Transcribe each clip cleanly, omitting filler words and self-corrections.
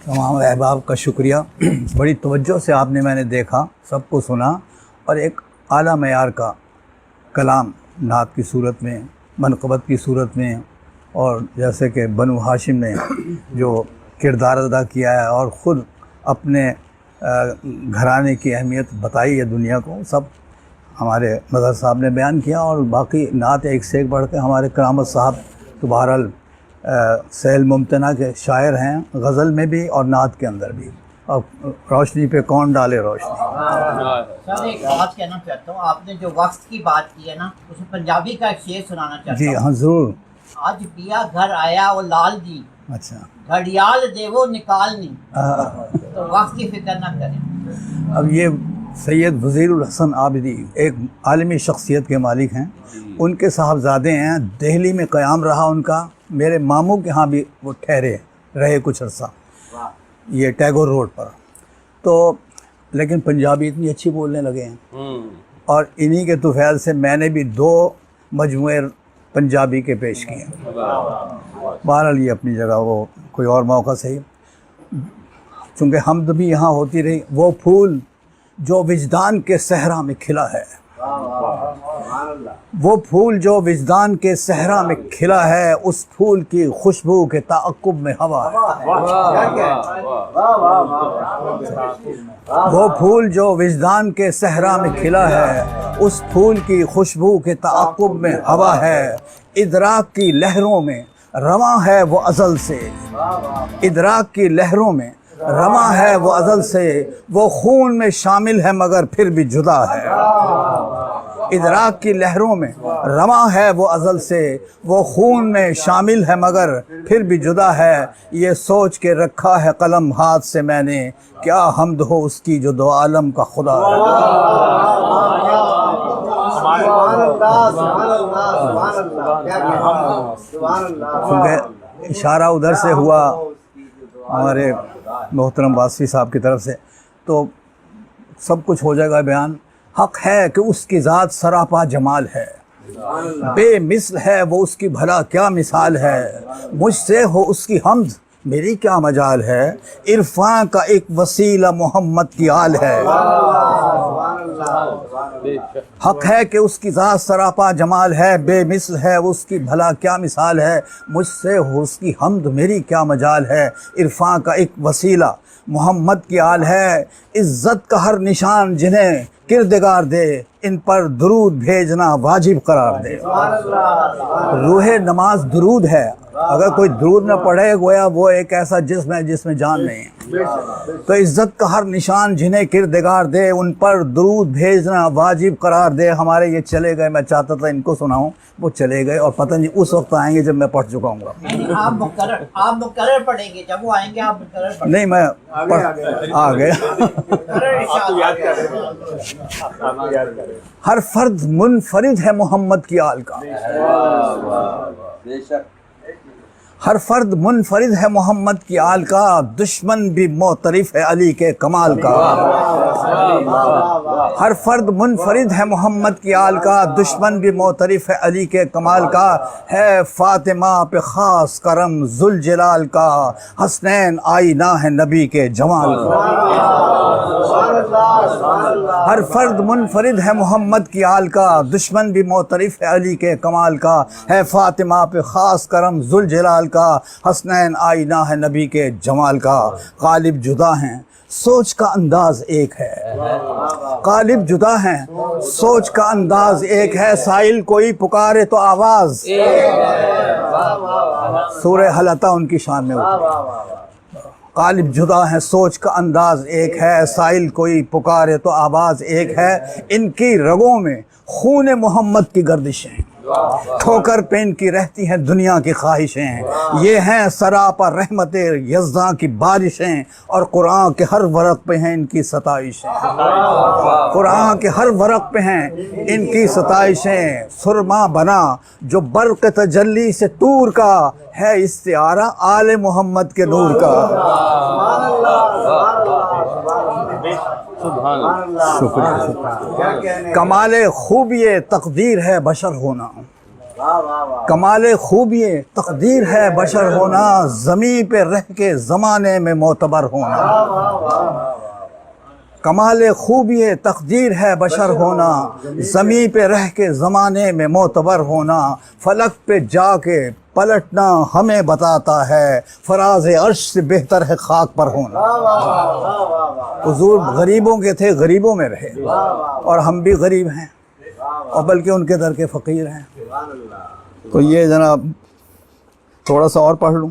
تمام احباب کا شکریہ. بڑی توجہ سے آپ نے میں نے دیکھا، سب کو سنا، اور ایک اعلیٰ معیار کا کلام نعت کی صورت میں، منقبت کی صورت میں، اور جیسے کہ بنو ہاشم نے جو کردار ادا کیا ہے اور خود اپنے گھرانے کی اہمیت بتائی ہے دنیا کو، سب ہمارے مظہر صاحب نے بیان کیا. اور باقی نعت ایک سے ایک بڑھ کے ہمارے کرامت صاحب تو بہرحال سیل ممتنع کے شاعر ہیں، غزل میں بھی اور نعت کے اندر بھی. اور روشنی پہ کون ڈالے روشنی. سر ایک بات کہنا چاہتا ہوں، آپ نے جو وقت کی بات کی ہے نا، اس میں پنجابی کا ایک شعر سنانا چاہتا ہوں. جی ہاں ضرور. آج پیا گھر آیا وہ لال دی، اچھا گھڑیال دے وہ نکال نہیں، تو وقت کی فکر نہ کریں. اب یہ سید وزیر الحسن عابدی ایک عالمی شخصیت کے مالک ہیں، ان کے صاحبزادے ہیں. دہلی میں قیام رہا ان کا، میرے ماموں کے ہاں بھی وہ ٹھہرے رہے کچھ عرصہ، یہ ٹیگور روڈ پر. تو لیکن پنجابی اتنی اچھی بولنے لگے ہیں، اور انہی کے طفیل سے میں نے بھی 2 مجموعے پنجابی کے پیش کیے. بہرحال یہ اپنی جگہ، وہ کوئی اور موقع صحیح. چونکہ حمد بھی یہاں ہوتی رہی. وہ پھول جو وجدان کے صحرا میں کھلا ہے، وہ پھول جو وجدان کے صحرا میں کھلا ہے، اس پھول کی خوشبو کے تعقب میں ہوا ہے. وہ پھول جو وجدان کے صحرا میں کھلا ہے، اس پھول کی خوشبو کے تعقب میں ہوا ہے. ادراک کی لہروں میں رواں ہے وہ ازل سے، ادراک کی لہروں میں رواں ہے وہ ازل سے، وہ خون میں شامل ہے مگر پھر بھی جدا ہے. ادراک کی لہروں میں رواں ہے وہ ازل سے، وہ خون میں شامل ہے مگر پھر بھی جدا ہے. یہ سوچ کے رکھا ہے قلم ہاتھ سے میں نے، کیا حمد ہو اس کی جو 2 عالم کا خدا ہے. کیونکہ اشارہ ادھر سے ہوا ہمارے محترم واسفی صاحب کی طرف سے، تو سب کچھ ہو جائے گا بیان. حق ہے کہ اس کی ذات سراپا جمال ہے، بے مثل ہے وہ اس کی بھلا کیا مثال ہے. مجھ سے ہو اس کی حمد میری کیا مجال ہے، عرفاں کا ایک وسیلہ محمد کی آل ہے. حق ہے کہ اس کی ذات سراپا جمال ہے، بے مثل ہے وہ اس کی بھلا کیا مثال ہے. مجھ سے ہو اس کی حمد میری کیا مجال ہے، عرفاں کا ایک وسیلہ محمد کی آل ہے. عزت کا ہر نشان جنہیں کردگار دے، ان پر درود بھیجنا واجب قرار دے. روح نماز درود ہے، اگر کوئی درود نہ پڑھے گویا وہ ایک ایسا جسم ہے جس میں جان نہیں ہے. تو عزت کا ہر نشان جنہیں کردگار دے، ان پر درود بھیجنا واجب قرار دے. ہمارے یہ چلے گئے، میں چاہتا تھا ان کو سناؤں، وہ چلے گئے، اور پتہ نہیں اس وقت آئیں گے جب میں پڑھ چکا ہوں گا. آپ مقرر پڑھیں گے، جب وہ آئیں گے آپ مقرر پڑھیں گے. نہیں میں آ گیا. ہر فرد منفرد ہے محمد کی آل کا، ہر فرد منفرد ہے محمد کی آل کا، دشمن بھی معترف ہے علی کے کمال کا. ہر فرد منفرد ہے محمد کی آل کا، دشمن بھی معترف ہے علی کے کمال کا. ہے فاطمہ پہ خاص کرم ذوالجلال کا، حسنین آئینہ ہے نبی کے جمال کا. ہر فرد منفرد ہے محمد کی آل کا، دشمن بھی معترف ہے علی کے کمال کا. ہے فاطمہ پہ خاص کرم ذوالجلال کا، حسنین آئینہ ہے نبی کے جمال کا. غالب جدا ہیں سوچ کا انداز ایک ہے، غالب جدا ہیں سوچ کا انداز ایک ہے. سائل کوئی پکارے تو آواز، سورہ حل عطا ان کی شان میں ہوتی. غالب جدا ہیں سوچ کا انداز ایک ہے، سائل کوئی پکارے تو آواز ایک ہے. ان کی رگوں میں خون محمد کی گردشیں، ٹھوکر پہ ان کی رہتی ہیں دنیا کی خواہشیں. یہ ہیں سراپا رحمت یزداں کی بارشیں، اور قرآن کے ہر ورق پہ ہیں ان کی ستائشیں. قرآن کے ہر ورق پہ ہیں ان کی ستائشیں. سرما بنا جو برق تجلی سے طور کا، ہے استعارہ آل محمد کے نور کا. شکریہ. کمال خوبی تقدیر ہے بشر ہونا، کمال خوبی تقدیر ہے بشر ہونا، زمین پہ رہ کے زمانے میں معتبر ہونا۔ کمال خوبی تقدیر ہے بشر ہونا، زمین پہ رہ کے زمانے میں معتبر ہونا۔ فلک پہ جا کے پلٹنا ہمیں بتاتا ہے، فراز عرش سے بہتر ہے خاک پر ہونا۔ حضور غریبوں کے تھے، غریبوں میں رہے، اور ہم بھی غریب ہیں، اور بلکہ ان کے در کے فقیر ہیں۔ تو یہ جناب تھوڑا سا اور پڑھ لوں،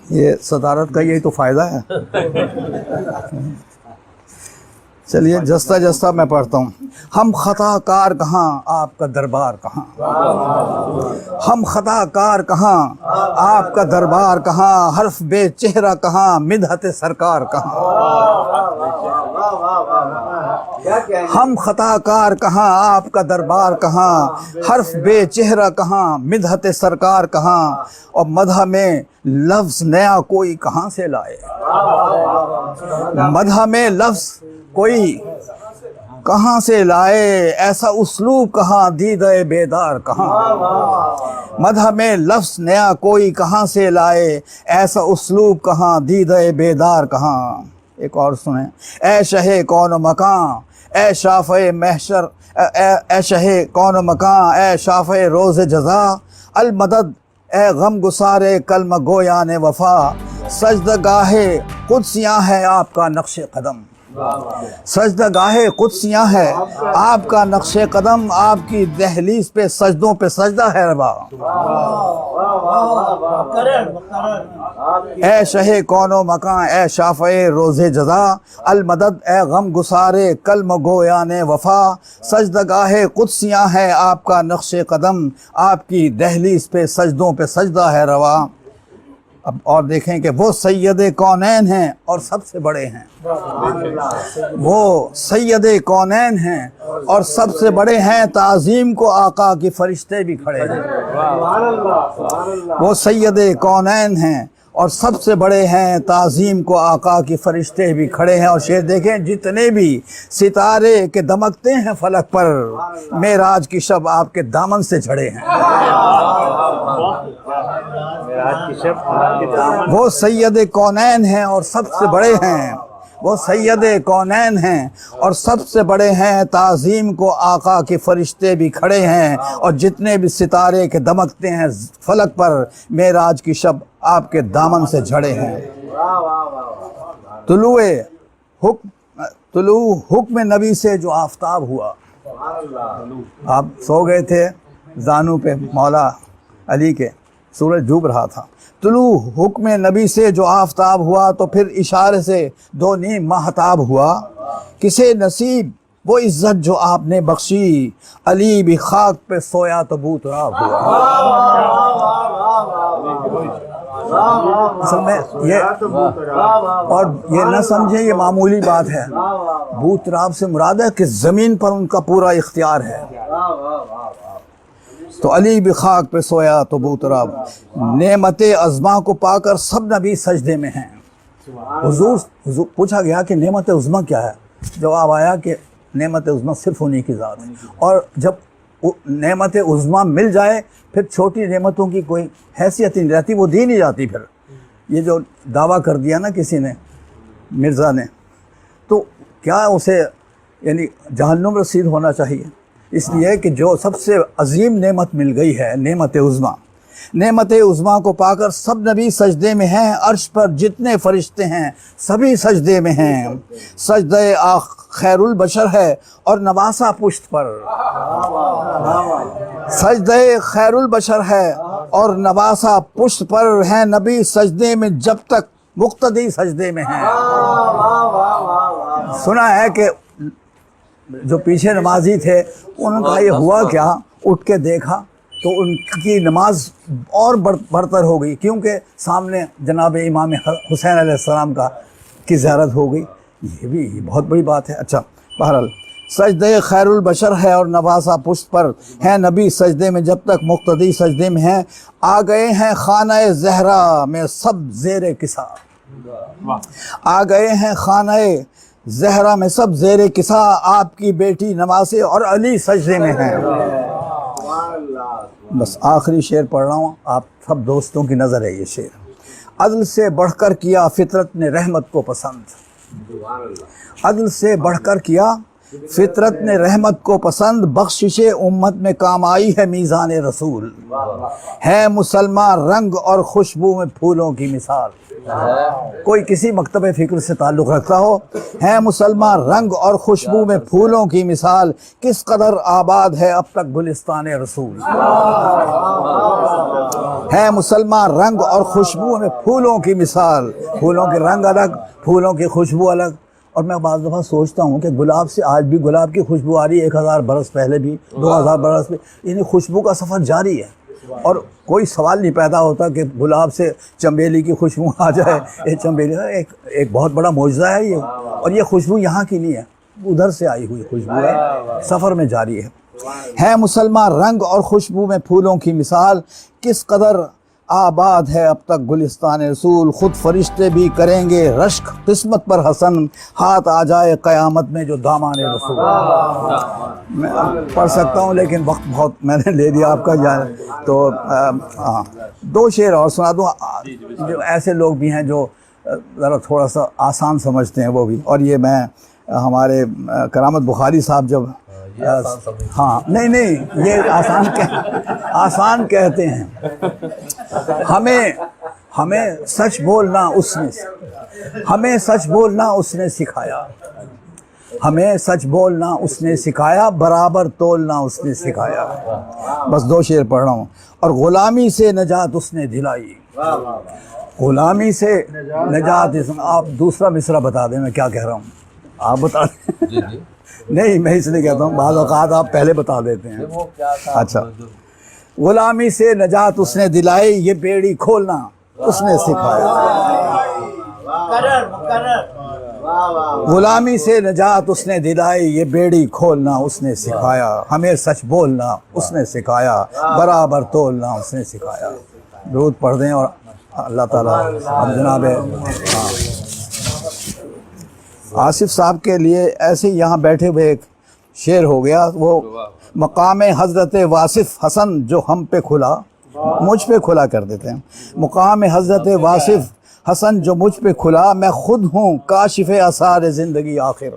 یہ صدارت کا یہی تو فائدہ ہے۔ چلیے جستہ جستہ میں پڑھتا ہوں۔ ہم خطا کار کہاں، آپ کا دربار کہاں۔ ہم خطا کار کہاں، آپ کا دربار کہاں، حرف بے چہرہ کہاں، مدحت سرکار کہاں۔ ہم خطا کار کہاں، آپ کا دربار کہاں، حرف بے چہرہ کہاں، مدحت سرکار کہاں، اور مدح میں لفظ نیا کوئی کہاں سے لائے۔ مدح میں لفظ کوئی کہاں سے لائے، ایسا اسلوب کہاں، دیدہ بیدار کہاں۔ مدح میں لفظ نیا کوئی کہاں سے لائے، ایسا اسلوب کہاں، دیدہ بیدار کہاں۔ ایک اور سنیں۔ اے شہ کون و مکان، اے شافع محشر، اے شہ کون و مکان، اے شافع روز جزا، المدد اے غم گسار کلمہ گویان وفا، سجدہ گاہ قدسیاں ہے آپ کا نقش قدم۔ سجدہ گاہ قدسیاں ہے آپ کا نقش قدم، آپ کی دہلیز پہ سجدوں پہ سجدہ ہے روا۔ اے شہ کون و مکان، اے شافع روز جزا، المدد اے غم گسار کلم گویان وفا، سجدہ گاہ قدسیاں ہے آپ کا نقش قدم، آپ کی دہلیز پہ سجدوں پہ سجدہ ہے روا۔ اب اور دیکھیں کہ وہ سید کونین ہیں اور سب سے بڑے ہیں۔ وہ سید کونین ہیں اور سب سے بڑے ہیں، تعظیم کو آقا کی فرشتے بھی کھڑے ہیں۔ وہ سید کونین ہیں اور سب سے بڑے ہیں، تعظیم کو آقا کی فرشتے بھی کھڑے ہیں۔ اور شعر دیکھیں، جتنے بھی ستارے کے دمکتے ہیں فلک پر، معراج کی شب آپ کے دامن سے جھڑے ہیں۔ وہ سید کونین ہیں اور سب سے بڑے ہیں، وہ سید کونین ہیں اور سب سے بڑے ہیں، تعظیم کو آقا کے فرشتے بھی کھڑے ہیں، اور جتنے بھی ستارے کے دمکتے ہیں فلک پر، معراج کی شب آپ کے دامن سے جھڑے ہیں۔ طلوع حکم نبی سے جو آفتاب ہوا، آپ سو گئے تھے زانو پہ مولا علی کے، سورج ڈوب رہا تھا۔ طلوع حکم نبی سے جو آفتاب ہوا، تو پھر اشارے سے 2 نیم ماہتاب ہوا۔ کسے نصیب وہ عزت جو آپ نے بخشی، علی بھی خاک پہ سویا تو بو تراب ہوا۔ اصل میں یہ، اور یہ نہ سمجھیں یہ معمولی بات ہے، بو تراب سے مراد ہے کہ زمین پر ان کا پورا اختیار ہے۔ تو علی بھی خاک پہ سویا تو بو تراب۔ نعمت عظما کو پا کر سب نبی سجدے میں ہیں۔ حضور پوچھا گیا کہ نعمت عظما کیا ہے، جواب آیا کہ نعمت عظما صرف انہی کی ذات ہے، اور جب نعمت عظما مل جائے پھر چھوٹی نعمتوں کی کوئی حیثیت ہی نہیں رہتی، وہ دی نہیں جاتی۔ پھر یہ جو دعویٰ کر دیا نا کسی نے، مرزا نے، تو کیا اسے یعنی جہنم رسید ہونا چاہیے؟ اس لیے کہ جو سب سے عظیم نعمت مل گئی ہے، نعمت عظما، نعمت عظما کو پا کر سب نبی سجدے میں ہیں، عرش پر جتنے فرشتے ہیں سبھی سجدے میں ہیں۔ سجدہ خیر البشر ہے اور نواسا پشت پر، سجدہ خیر البشر ہے اور نواسا پشت پر ہیں، نبی سجدے میں جب تک مقتدی سجدے میں ہیں۔ سنا ہے کہ جو پیچھے نمازی تھے انہوں نے کہا یہ ہوا کیا، اٹھ کے دیکھا تو ان کی نماز اور برتر ہو گئی، کیونکہ سامنے جناب امام حسین علیہ السلام کی زیارت ہو گئی۔ یہ بھی بہت بڑی بات ہے۔ اچھا بہرحال سجدہ خیر البشر ہے اور نواسا پشت پر ہیں، نبی سجدے میں جب تک مقتدی سجدے میں ہیں۔ آ گئے ہیں خانہ زہرا میں سب زیر کسا، آ گئے ہیں خانہ زہرا میں سب زیر کسا، آپ کی بیٹی نواسے اور علی سجدے میں ہیں۔ بس آخری شعر پڑھ رہا ہوں، آپ سب دوستوں کی نظر ہے یہ شعر۔ عدل سے بڑھ کر کیا فطرت نے رحمت کو پسند، عدل سے بڑھ کر کیا فطرت نے رحمت کو پسند، بخشش امت میں کام آئی ہے میزان رسول، ہے مسلمان رنگ اور خوشبو میں پھولوں کی مثال۔ کوئی کسی مکتب فکر سے تعلق رکھتا ہو، ہے مسلمان رنگ اور خوشبو میں پھولوں کی مثال، کس قدر آباد ہے اب تک گلستان رسول، ہے مسلمان رنگ اور خوشبو میں پھولوں کی مثال۔ پھولوں کے رنگ الگ، پھولوں کی خوشبو الگ۔ اور میں بعض دفعہ سوچتا ہوں کہ گلاب سے آج بھی گلاب کی خوشبو آ رہی ہے، 1000 برس پہلے بھی، 2000 برس پہ، یعنی خوشبو کا سفر جاری ہے۔ اور کوئی سوال نہیں پیدا ہوتا کہ گلاب سے چنبیلی کی خوشبو آ جائے۔ یہ چنبیلی ایک بہت بڑا معجزہ ہے یہ، اور یہ خوشبو یہاں کی نہیں ہے، ادھر سے آئی ہوئی خوشبو ہے، سفر میں جاری ہے مسلمان رنگ اور خوشبو میں پھولوں کی مثال، کس قدر آباد ہے اب تک گلستان رسول، خود فرشتے بھی کریں گے رشک قسمت پر حسن، ہاتھ آ جائے قیامت میں جو دامان رسول۔ میں پڑھ سکتا ہوں لیکن وقت بہت میں نے لے دیا آپ کا، تو دو شعر اور سنا دوں۔ جو ایسے لوگ بھی ہیں جو ذرا تھوڑا سا آسان سمجھتے ہیں وہ بھی، اور یہ میں ہمارے کرامت بخاری صاحب جب ہاں نہیں یہ آسان کہتے ہیں، ہمیں سچ بولنا اس نے، ہمیں سچ بولنا اس نے سکھایا، ہمیں سچ بولنا اس نے سکھایا، برابر تولنا اس نے سکھایا۔ بس دو شعر پڑھ رہا ہوں۔ اور غلامی سے نجات اس نے دلائی، غلامی سے نجات۔ آپ دوسرا مصرع بتا دیں، میں کیا کہہ رہا ہوں آپ بتا دیں۔ نہیں میں اس لیے کہتا ہوں بعض اوقات آپ پہلے بتا دیتے ہیں۔ اچھا، غلامی سے نجات اس نے دلائی، یہ بیڑی کھولنا اس نے سکھایا، غلامی سے نجات اس نے دلائی، یہ بیڑی کھولنا اس نے سکھایا، ہمیں سچ بولنا اس نے سکھایا، برابر تولنا اس نے سکھایا۔ درود پڑھ دیں اور اللہ تعالیٰ اب جناب آصف صاحب کے لیے ایسے ہی یہاں بیٹھے ہوئے ایک شعر ہو گیا، وہ مقام حضرت واصف حسن جو ہم پہ کھلا مجھ پہ کھلا کر دیتے ہیں، مقام حضرت واصف حسن جو مجھ پہ کھلا، میں خود ہوں کاشف آثار زندگی آخر۔